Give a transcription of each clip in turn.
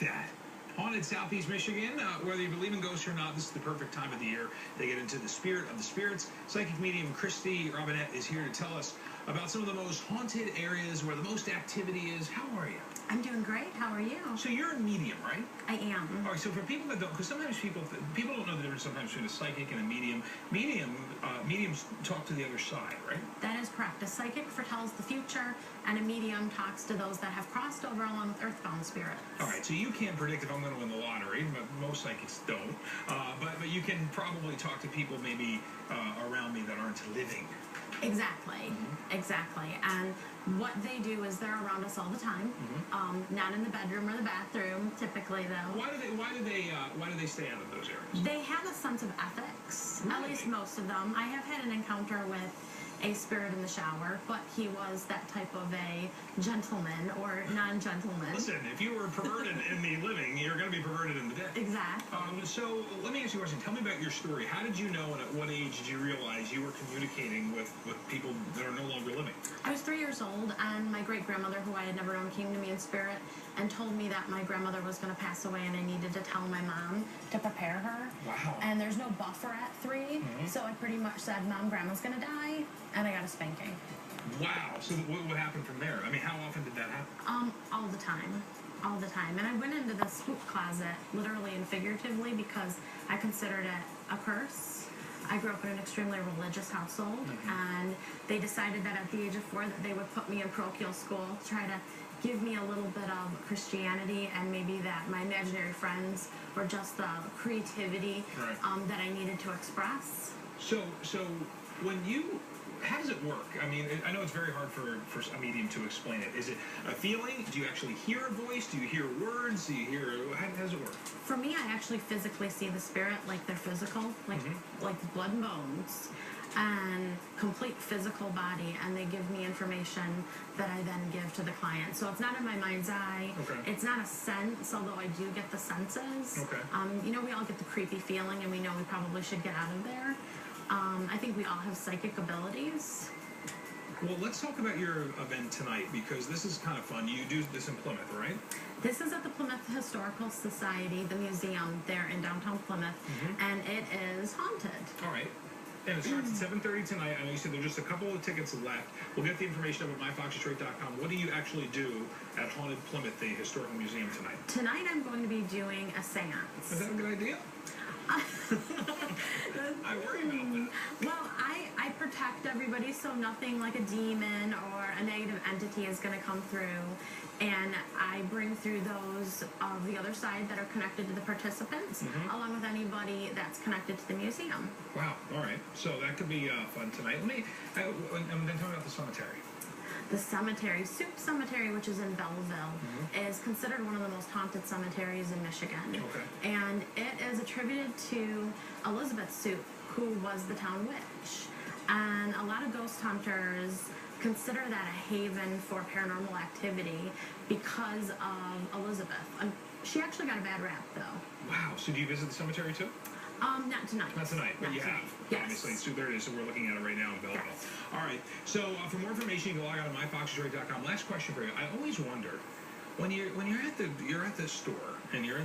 that. Haunted Southeast Michigan, whether you believe in ghosts or not, this is the perfect time of the year to get into the spirit of the spirits. Psychic medium Kristy Robinett is here to tell us about some of the most haunted areas where the most activity is. How are you? I'm doing great. How are you? So you're a medium, right? I am. All right, so for people that don't, because sometimes people don't know the difference sometimes between a psychic and a medium. Mediums talk to the other side, right? That is correct. A psychic foretells the future, and a medium talks to those that have crossed over along with earthbound spirits. All right, so you can't predict if I'm going to win the lottery, but most psychics don't. But you can probably talk to people maybe around me that aren't living. Exactly. Mm-hmm. Exactly. And what they do is they're around us all the time. Mm-hmm. Not in the bedroom or the bathroom, typically though. Why do they stay out of those areas? They have a sense of ethics. Really? At least most of them. I have had an encounter with a spirit in the shower, but he was that type of a gentleman or non-gentleman. Listen, if you were perverted in the living, you're going to be perverted in the dead. Exactly. So let me ask you a question. Tell me about your story. How did you know, and at what age did you realize you were communicating with people that are no longer living? I was 3 years old, and my great-grandmother, who I had never known, came to me in spirit and told me that my grandmother was going to pass away and I needed to tell my mom to prepare her. Wow. And there's no buffer at 3, so I pretty much said, Mom, Grandma's going to die, and I got a spanking. Wow. So what happened from there? I mean, how often did that happen? All the time. All the time. And I went into the spook closet, literally and figuratively, because I considered it a curse. I grew up in an extremely religious household, and they decided that at the age of 4 that they would put me in parochial school to try to give me a little bit of Christianity, and maybe that my imaginary friends were just the creativity that I needed to express. So when you... How does it work? I mean, I know it's very hard for a medium to explain it. Is it a feeling? Do you actually hear a voice? Do you hear words? Do you hear... How does it work? For me, I actually physically see the spirit like they're physical, like blood and bones, and complete physical body, and they give me information that I then give to the client. So it's not in my mind's eye. Okay. It's not a sense, although I do get the senses. Okay. You know, we all get the creepy feeling, and we know we probably should get out of there. I think we all have psychic abilities. Well, let's talk about your event tonight, because this is kind of fun. You do this in Plymouth, right? This is at the Plymouth Historical Society, the museum there in downtown Plymouth, and it is haunted. All right. And it starts at 7:30 tonight. I know you said there's just a couple of tickets left. We'll get the information up at myfoxdetroit.com. What do you actually do at Haunted Plymouth, the historical museum, tonight? Tonight I'm going to be doing a seance. Is that a good idea? I worry about that. Well, I protect everybody, so nothing like a demon or a negative entity is going to come through. And I bring through those of the other side that are connected to the participants, along with anybody that's connected to the museum. Wow. All right. So that could be fun tonight. I'm then talking about the cemetery. The cemetery, Soup Cemetery, which is in Belleville, is considered one of the most haunted cemeteries in Michigan. Okay. And it is attributed to Elizabeth Soup, who was the town witch. And a lot of ghost hunters consider that a haven for paranormal activity because of Elizabeth. She actually got a bad rap, though. Wow. So do you visit the cemetery too? Not tonight. Not tonight, but Not you tonight. have. Yes. Obviously, so there it is. So we're looking at it right now in Belleville. Yes. All right. So for more information, you can log on to myfoxdetroit.com. Last question for you. I always wonder, when you're at the store and you're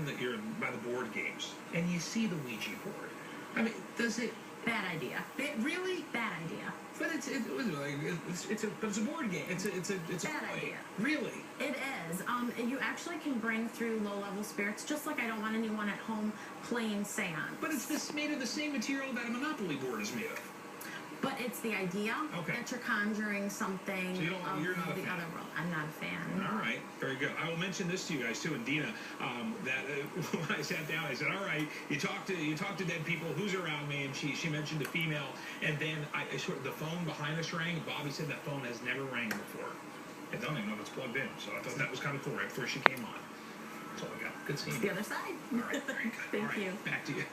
by the board games and you see the Ouija board. I mean, does it? Bad idea. Really? Bad idea. But it's a board game. It's a Bad play. idea. Really? It is. You actually can bring through low-level spirits, just like I don't want anyone at home playing seance. But it's made of the same material that a Monopoly board is made of. But it's the idea that you're conjuring something So you're not of a the fan. other world. I'm not a fan. All right, very good. I will mention this to you guys too, and Dina, that when I sat down, I said, "All right, you talk to dead people. Who's around me?" And she mentioned a female, and then I sort of the phone behind us rang. Bobby said that phone has never rang before. I don't even know if it's plugged in, so I thought that was kind of cool right before she came on. That's all I got. Good seeing you. The other side. All right, very good. Thank all right, you. Back to you.